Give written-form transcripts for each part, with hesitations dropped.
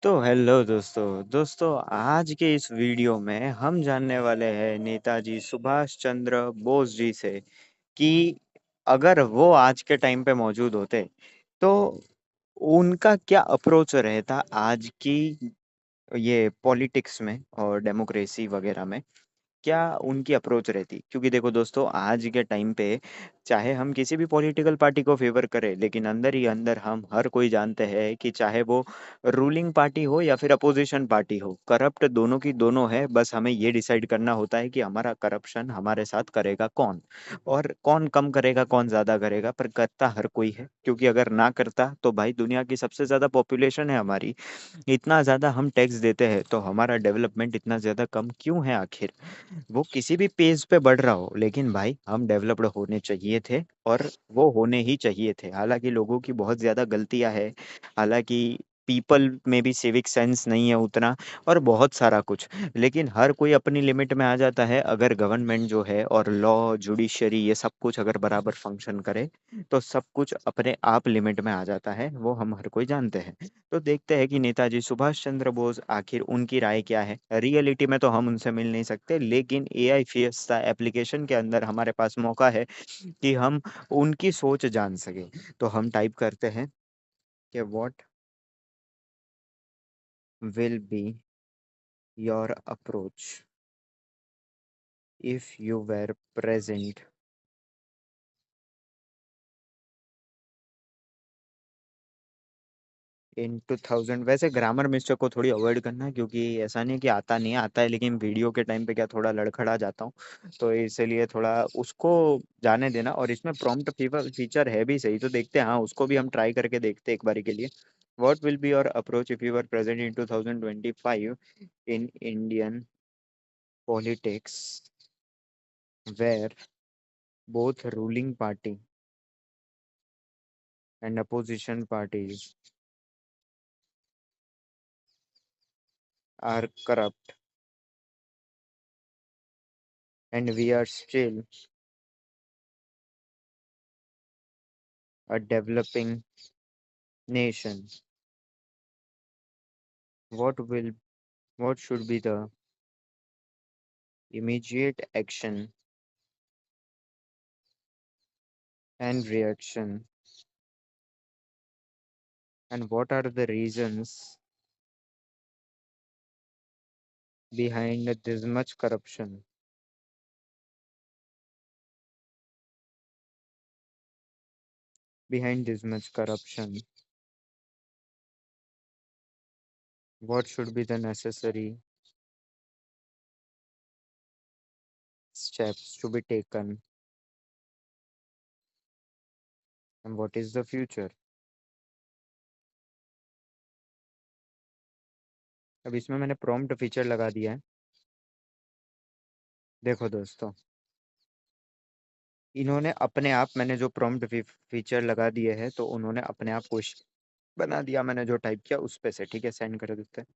तो हेलो दोस्तों आज के इस वीडियो में हम जानने वाले हैं नेताजी सुभाष चंद्र बोस जी से कि अगर वो आज के टाइम पे मौजूद होते तो उनका क्या अप्रोच रहता आज की ये पॉलिटिक्स में और डेमोक्रेसी वगैरह में। क्या उनकी अप्रोच रहती, क्योंकि देखो दोस्तों आज के टाइम पे चाहे हम किसी भी पॉलिटिकल पार्टी को फेवर करें लेकिन अंदर ही अंदर हम हर कोई जानते हैं कि चाहे वो रूलिंग पार्टी हो या फिर अपोजिशन पार्टी हो, करप्ट दोनों की दोनों है। बस हमें ये डिसाइड करना होता है कि हमारा करप्शन हमारे साथ करेगा कौन, और कौन कम करेगा कौन ज्यादा करेगा, पर करता हर कोई है। क्योंकि अगर ना करता तो भाई दुनिया की सबसे ज्यादा पॉपुलेशन है हमारी, इतना ज्यादा हम टैक्स देते हैं तो हमारा डेवलपमेंट इतना ज्यादा कम क्यों है आखिर। वो किसी भी पेज पे बढ़ रहा हो लेकिन भाई हम डेवलप्ड होने चाहिए थे, और वो होने ही चाहिए थे। हालांकि लोगों की बहुत ज्यादा गलतियां है, हालांकि पीपल में भी सिविक सेंस नहीं है उतना, और बहुत सारा कुछ। लेकिन हर कोई अपनी लिमिट में आ जाता है अगर गवर्नमेंट जो है और लॉ जुडिशरी ये सब कुछ अगर बराबर फंक्शन करे तो सब कुछ अपने आप लिमिट में आ जाता है, वो हम हर कोई जानते हैं। तो देखते हैं कि नेताजी सुभाष चंद्र बोस आखिर उनकी राय क्या है। रियलिटी में तो हम उनसे मिल नहीं सकते, लेकिन एआई फियस्ता एप्लीकेशन के अंदर हमारे पास मौका है कि हम उनकी सोच जान सके। तो हम टाइप करते हैं कि what will be your approach if you were present in 2000। वैसे ग्रामर मिस्टेक को थोड़ी अवॉइड करना, क्योंकि ऐसा नहीं कि आता नहीं आता है, लेकिन वीडियो के टाइम पे क्या थोड़ा लड़खड़ा जाता हूँ, तो इसलिए थोड़ा उसको जाने देना। और इसमें प्रॉम्प्ट फीचर फीचर है भी सही, तो देखते हैं। हाँ, उसको भी हम ट्राई करके देखते हैं एक बारी के लिए। What will be your approach if you are present in 2025 in Indian politics where both ruling party and opposition parties are corrupt and we are still a developing nation. What will what should be the immediate action and reaction, and what are the reasons behind this much corruption? Behind this much corruption, what should be the necessary steps to be taken, and what is the future? अब इसमें मैंने prompt feature लगा दिया है। देखो दोस्तों, इन्होंने अपने आप, मैंने जो प्रॉम्प्ट फीचर लगा दिए हैं तो उन्होंने अपने आप क्वेश्चन बना दिया। मैंने जो टाइप किया उस पे से, ठीक है, सेंड कर देते हैं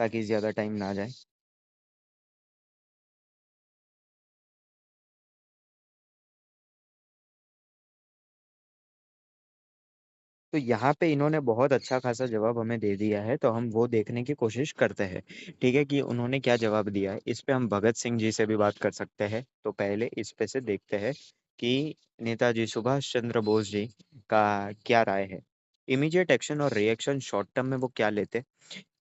ताकि ज्यादा टाइम ना जाए। तो यहाँ पे इन्होंने बहुत अच्छा खासा जवाब हमें दे दिया है, तो हम वो देखने की कोशिश करते हैं। ठीक है, कि उन्होंने क्या जवाब दिया है। इस पे हम भगत सिंह जी से भी बात कर सकते हैं, तो पहले इस पे से देखते हैं कि नेताजी सुभाष चंद्र बोस जी का क्या राय है। इमीडिएट एक्शन और रिएक्शन शॉर्ट टर्म में वो क्या लेते।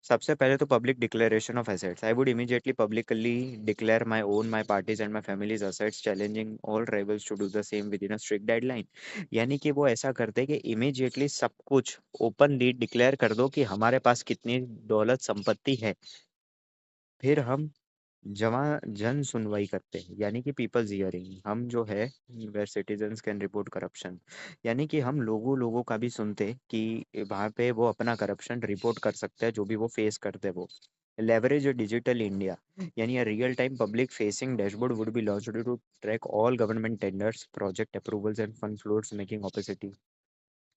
सबसे पहले तो public declaration of assets. I would immediately publicly declare my own, my party's and my family's assets, challenging all rivals to do the same within a strict deadline. यानी कि वो ऐसा करते हैं कि इमीडिएटली सब कुछ ओपनली डिक्लेयर कर दो कि हमारे पास कितनी दौलत संपत्ति है। फिर हम जमा जन सुनवाई करते हैं, यानी कि पीपल्स हियरिंग। हम जो है where citizens can report corruption, यानी कि हम लोगों लोगों का भी सुनते कि वहाँ पे वो अपना करप्शन रिपोर्ट कर सकते हैं जो भी वो फेस करते हैं वो। लेवरेज डिजिटल इंडिया, यानी a real time public facing dashboard would be launched to track all government tenders, project approvals and fund flows, making opacity.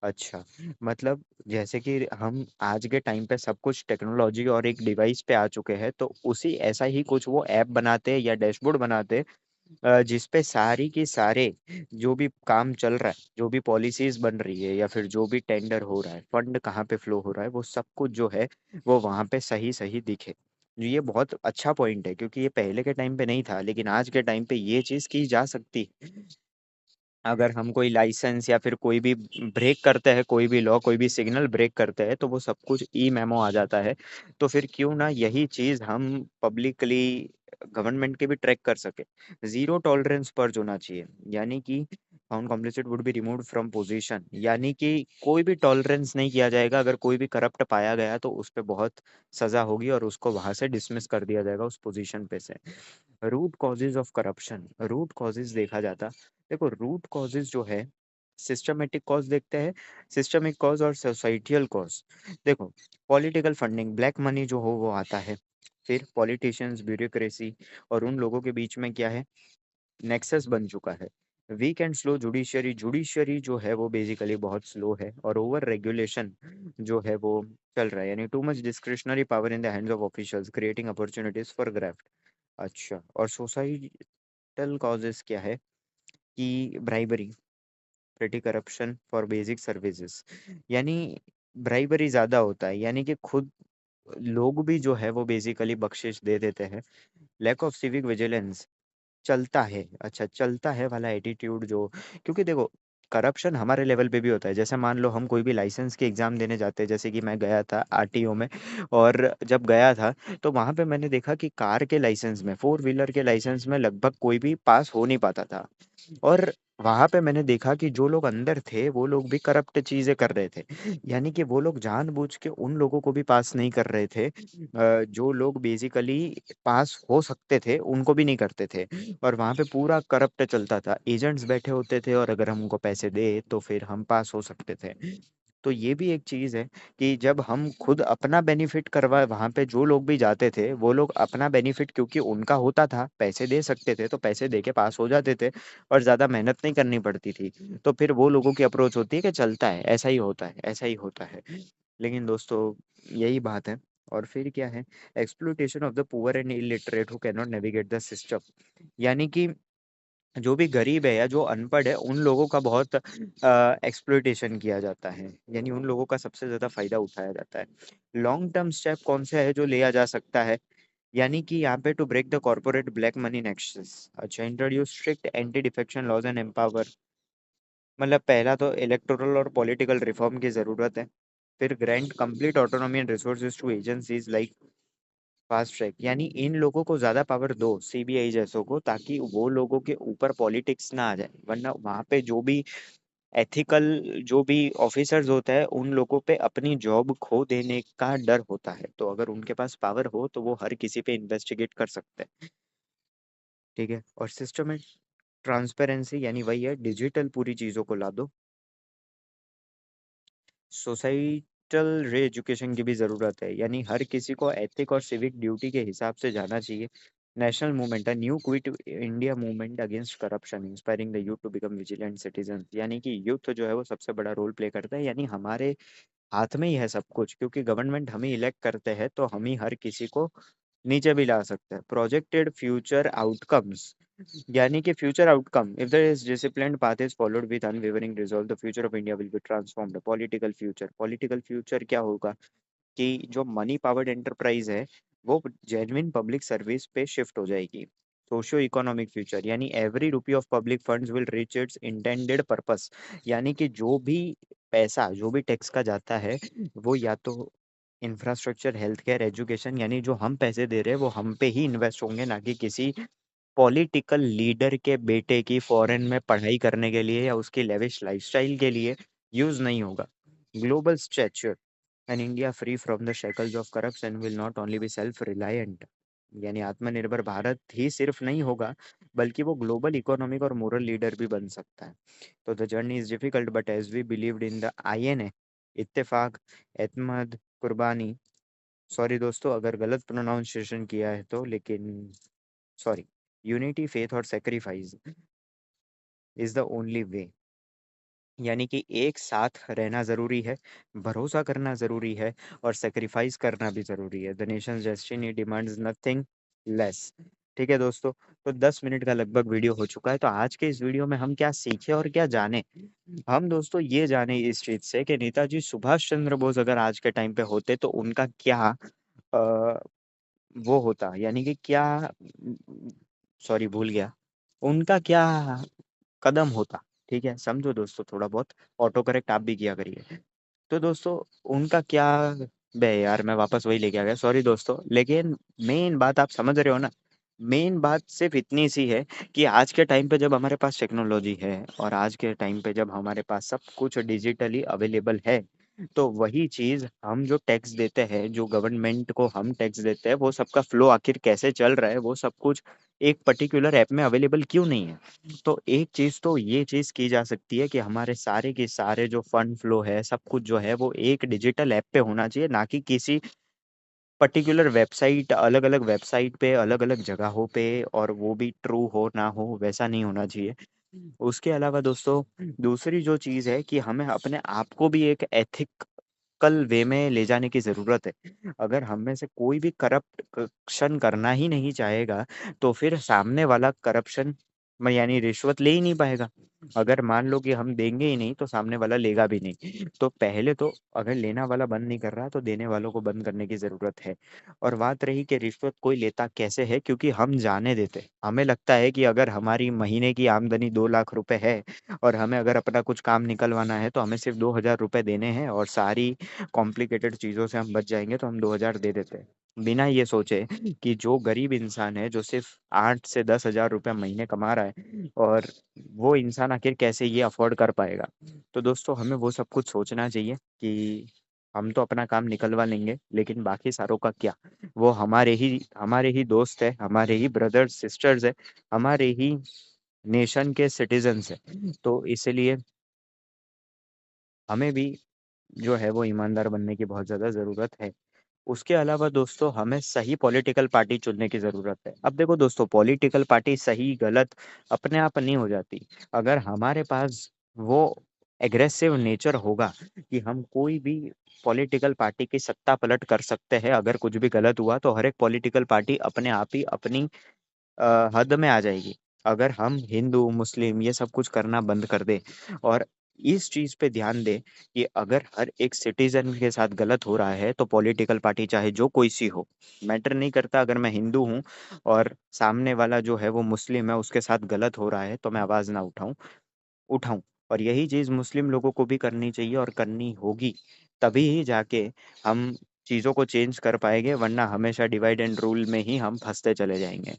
अच्छा, मतलब जैसे कि हम आज के टाइम पे सब कुछ टेक्नोलॉजी और एक डिवाइस पे आ चुके हैं, तो उसी ऐसा ही कुछ वो ऐप बनाते या डैशबोर्ड बनाते जिसपे सारी की सारे जो भी काम चल रहा है, जो भी पॉलिसीज बन रही है या फिर जो भी टेंडर हो रहा है, फंड कहाँ पे फ्लो हो रहा है, वो सब कुछ जो है वो वहां पे सही सही दिखे। ये बहुत अच्छा पॉइंट है, क्योंकि ये पहले के टाइम पे नहीं था, लेकिन आज के टाइम पे ये चीज की जा सकती है। अगर हम कोई लाइसेंस या फिर कोई भी ब्रेक करते हैं, कोई भी लॉ, कोई भी सिग्नल ब्रेक करते हैं, तो वो सब कुछ ई मेमो आ जाता है। तो फिर क्यों ना यही चीज हम पब्लिकली गवर्नमेंट के भी ट्रैक कर सके। जीरो टॉलरेंस पर होना चाहिए, यानी कि found complicit would be removed from position, यानी कि कोई भी टॉलरेंस नहीं किया जाएगा। अगर कोई भी करप्ट पाया गया तो उस पे बहुत सजा होगी और उसको वहां से डिसमिस कर दिया जाएगा उस पोजीशन पे से। Root causes of corruption, root causes देखा जाता, देखो रूट कॉजेज जो है, सिस्टमेटिक कॉज देखते हैं, सिस्टमिक कॉज और सोसाइटियल कॉज। देखो, पॉलिटिकल फंडिंग, ब्लैक मनी जो हो वो आता है। फिर पॉलिटिशियंस, ब्यूरोक्रेसी, और उन लोगों के बीच में क्या है, नेक्सस बन चुका है। Weak and slow judiciary, judiciary जो है वो बेसिकली बहुत स्लो है, और ओवर रेगुलेशन जो है वो चल रहा है, यानी too much discretionary power in the hands of officials creating opportunities for graft. अच्छा, और सोसाइटल कॉजेस क्या है कि bribery, petty corruption for basic services, यानी ब्राइबरी ज्यादा होता है, यानी कि खुद लोग भी जो है वो बेसिकली बख्शिश दे देते हैं। लैक ऑफ सिविक विजिलेंस, चलता है, अच्छा चलता है वाला एटीट्यूड जो, क्योंकि देखो करप्शन हमारे लेवल पे भी होता है। जैसे मान लो हम कोई भी लाइसेंस के एग्जाम देने जाते हैं, जैसे कि मैं गया था आरटीओ में, और जब गया था तो वहां पे मैंने देखा कि कार के लाइसेंस में, फोर व्हीलर के लाइसेंस में लगभग कोई भी पास हो नहीं पाता था। और वहां पे मैंने देखा कि जो लोग अंदर थे वो लोग भी करप्ट चीजें कर रहे थे, यानी कि वो लोग जानबूझ के उन लोगों को भी पास नहीं कर रहे थे, जो लोग बेसिकली पास हो सकते थे उनको भी नहीं करते थे। और वहां पे पूरा करप्ट चलता था, एजेंट्स बैठे होते थे और अगर हम उनको पैसे दे तो फिर हम पास हो सकते थे। तो ये भी एक चीज है कि जब हम खुद अपना बेनिफिट करवा, वहां पे जो लोग भी जाते थे वो लोग अपना बेनिफिट, क्योंकि उनका होता था, पैसे दे सकते थे तो पैसे दे के पास हो जाते थे और ज्यादा मेहनत नहीं करनी पड़ती थी। तो फिर वो लोगों की अप्रोच होती है कि चलता है, ऐसा ही होता है, ऐसा ही होता है। लेकिन दोस्तों यही बात है। और फिर क्या है, exploitation of the poor and illiterate who can not navigate the system, यानी कि जो भी गरीब है या जो अनपढ़ है उन लोगों का बहुत एक्सप्लॉइटेशन किया जाता है, यानी उन लोगों का सबसे ज्यादा फायदा उठाया जाता है। लॉन्ग टर्म स्टेप कौन सा है जो लिया जा सकता है, यानी कि यहाँ पे to break the corporate black money nexus, अच्छा introduce strict anti defection laws and empower, मतलब पहला तो इलेक्टोरल और पॉलिटिकल रिफॉर्म की जरूरत है। फिर grant complete autonomy and resources to agencies like fast track, यानी इन लोगों को ज्यादा पावर दो, सीबीआई जैसों को, ताकि वो लोगों के ऊपर पॉलिटिक्स ना आ जाए। वरना वहां पे जो भी एथिकल, जो भी ऑफिसर्स होता है उन लोगों पे अपनी जॉब खो देने का डर होता है, तो अगर उनके पास पावर हो तो वो हर किसी पे इन्वेस्टिगेट कर सकते हैं। ठीक है, और सिस्टम में ट्रांसपेरेंसी, यानी वही है, डिजिटल पूरी चीजों को ला दो। सोसाइटल रे एजुकेशन की भी जरूरत है, यानी हर किसी को एथिक और सिविक ड्यूटी के हिसाब से जाना चाहिए। नेशनल मूवमेंट है, new quit India movement against corruption inspiring the youth to become vigilant citizen, यानी कि यूथ जो है वो सबसे बड़ा रोल प्ले करता है, यानी हमारे हाथ में ही है सब कुछ, क्योंकि गवर्नमेंट हम ही इलेक्ट करते हैं तो हम ही हर किसी को नीचे भी ला सकते हैं। प्रोजेक्टेड फ्यूचर आउटकम्स, यानी कि future outcome, if the disciplined path is followed with unwavering resolve, the future of India will be transformed. Political future, political future क्या होगा कि जो मनी पावर्ड एंटरप्राइज है वो जेन्युइन पब्लिक सर्विस पे shift हो जाएगी। सोशियो इकोनॉमिक फ्यूचर, यानी every rupee of public funds will reach its intended purpose, यानी कि जो भी पैसा, जो भी टैक्स का जाता है वो या तो इंफ्रास्ट्रक्चर, हेल्थ केयर, एजुकेशन, यानी जो हम पैसे दे रहे हैं वो हम पे ही इन्वेस्ट होंगे, ना कि किसी पॉलिटिकल लीडर के बेटे की फॉरेन में पढ़ाई करने के लिए या उसकी लेविश लाइफस्टाइल के लिए यूज नहीं होगा। Global stature, an India free from the shackles of corruption will not only be self reliant, यानी आत्मनिर्भर भारत ही सिर्फ नहीं होगा बल्कि वो ग्लोबल इकोनॉमिक और मोरल लीडर भी बन सकता है। तो the journey is difficult but as we believed in the INA, इत्तेफाक, एतमद, कुर्बानी, सॉरी दोस्तों अगर गलत प्रोनाउंसिएशन किया है तो, लेकिन सॉरी, यूनिटी, फेथ और sacrifice is the only way, यानी कि एक साथ रहना जरूरी है, भरोसा करना जरूरी है, और सेक्रीफाइस करना भी जरूरी है। The Nations destiny demands nothing less. ठीक है दोस्तों, तो 10 मिनट का लगभग वीडियो हो चुका है। तो आज के इस वीडियो में हम क्या सीखे और क्या जाने? हम दोस्तों ये जाने इस चीज से कि नेताजी सुभाष चंद्र बोस अगर आज के टाइम पे होते तो उनका क्या आ, वो होता, यानी कि क्या, सॉरी भूल गया, उनका क्या कदम होता। ठीक है, समझो दोस्तों थोड़ा बहुत, ऑटो करेक्ट आप भी किया करिए। तो दोस्तों उनका क्या, बे यार मैं वापस वही लेके आ गया, सॉरी दोस्तों। लेकिन मेन बात आप समझ रहे हो ना, मेन बात सिर्फ इतनी सी है कि आज के टाइम पे जब हमारे पास टेक्नोलॉजी है और आज के टाइम पे जब हमारे पास सब कुछ डिजिटली अवेलेबल है, तो वही चीज हम जो टैक्स देते हैं, जो गवर्नमेंट को हम टैक्स देते हैं, वो सबका फ्लो आखिर कैसे चल रहा है, वो सब कुछ एक पर्टिकुलर ऐप में अवेलेबल क्यों नहीं है। तो एक चीज तो ये चीज की जा सकती है कि हमारे सारे के सारे जो फंड फ्लो है, सब कुछ जो है वो एक डिजिटल ऐप पे होना चाहिए, ना कि किसी पर्टिकुलर वेबसाइट, अलग अलग वेबसाइट पे, अलग अलग जगहों पे, और वो भी ट्रू हो ना हो वैसा नहीं होना चाहिए। उसके अलावा दोस्तों दूसरी जो चीज है कि हमें अपने आप को भी एक एथिकल वे में ले जाने की जरूरत है। अगर हम में से कोई भी करप्शन करना ही नहीं चाहेगा, तो फिर सामने वाला करप्शन में यानी रिश्वत ले ही नहीं पाएगा। अगर मान लो कि हम देंगे ही नहीं तो सामने वाला लेगा भी नहीं। तो पहले तो अगर लेना वाला बंद नहीं कर रहा तो देने वालों को बंद करने की जरूरत है। और बात रही कि रिश्वत कोई लेता कैसे है, क्योंकि हम जाने देते, हमें लगता है कि अगर हमारी महीने की आमदनी 2 लाख रुपए है और हमें अगर अपना कुछ काम निकलवाना है तो हमें सिर्फ 2,000 रुपए देने हैं और सारी कॉम्प्लिकेटेड चीजों से हम बच जाएंगे, तो हम 2,000 दे देते हैं, बिना ये सोचे कि जो गरीब इंसान है जो सिर्फ 8 से 10 हजार रुपये महीने कमा रहा है, और वो इंसान आखिर कैसे ये अफोर्ड कर पाएगा। तो दोस्तों हमें वो सब कुछ सोचना चाहिए कि हम तो अपना काम निकलवा लेंगे, लेकिन बाकी सारों का क्या? वो हमारे ही दोस्त है, हमारे ही ब्रदर्स सिस्टर्स है, हमारे ही नेशन के सिटीजन्स है। तो इसलिए हमें भी जो है वो ईमानदार बनने की बहुत ज़्यादा ज़रूरत है। उसके अलावा दोस्तों हमें सही पॉलिटिकल पार्टी चुनने की ज़रूरत है। अब देखो दोस्तों, पॉलिटिकल पार्टी सही गलत अपने आप नहीं हो जाती। अगर हमारे पास वो एग्रेसिव नेचर होगा कि हम कोई भी पॉलिटिकल पार्टी की सत्ता पलट कर सकते हैं, अगर कुछ भी गलत हुआ तो हर एक पॉलिटिकल पार्टी अपने आप ही अपनी हद में आ जाएगी। अगर हम हिंदू मुस्लिम ये सब कुछ करना बंद कर दे और इस चीज पे ध्यान दे कि अगर हर एक सिटीजन के साथ गलत हो रहा है तो पॉलिटिकल पार्टी चाहे जो कोई सी हो, मैटर नहीं करता। अगर मैं हिंदू हूँ और सामने वाला जो है वो मुस्लिम है, उसके साथ गलत हो रहा है तो मैं आवाज ना उठाऊं। और यही चीज मुस्लिम लोगों को भी करनी चाहिए और करनी होगी, तभी ही जाके हम चीजों को चेंज कर पाएंगे, वरना हमेशा डिवाइड एंड रूल में ही हम फंसते चले जाएंगे।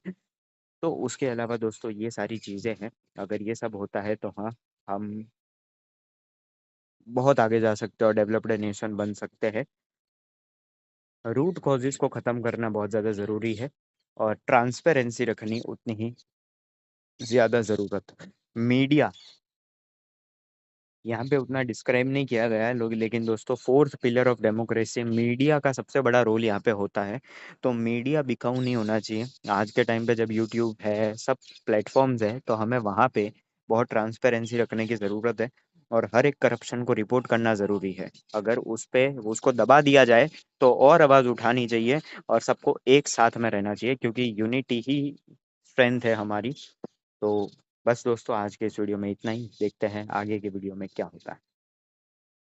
तो उसके अलावा दोस्तों ये सारी चीजें हैं, अगर ये सब होता है तो हाँ, हम बहुत आगे जा सकते हैं और डेवलप्ड नेशन बन सकते हैं। रूट कॉजेज को खत्म करना बहुत ज्यादा जरूरी है और ट्रांसपेरेंसी रखनी उतनी ही ज्यादा जरूरत। मीडिया यहाँ पे उतना डिस्क्राइब नहीं किया गया है लोग, लेकिन दोस्तों fourth pillar of democracy media का सबसे बड़ा रोल यहाँ पे होता है। तो मीडिया बिकाऊ नहीं होना चाहिए। आज के टाइम पे जब यूट्यूब है, सब प्लेटफॉर्म्स है, तो हमें वहाँ पे बहुत ट्रांसपेरेंसी रखने की ज़रूरत है और हर एक करप्शन को रिपोर्ट करना ज़रूरी है। अगर उस पे उसको दबा दिया जाए तो और आवाज़ उठानी चाहिए और सबको एक साथ में रहना चाहिए, क्योंकि यूनिटी ही स्ट्रेंथ है हमारी। तो बस दोस्तों आज के इस वीडियो में इतना ही, देखते हैं आगे के वीडियो में क्या होता है।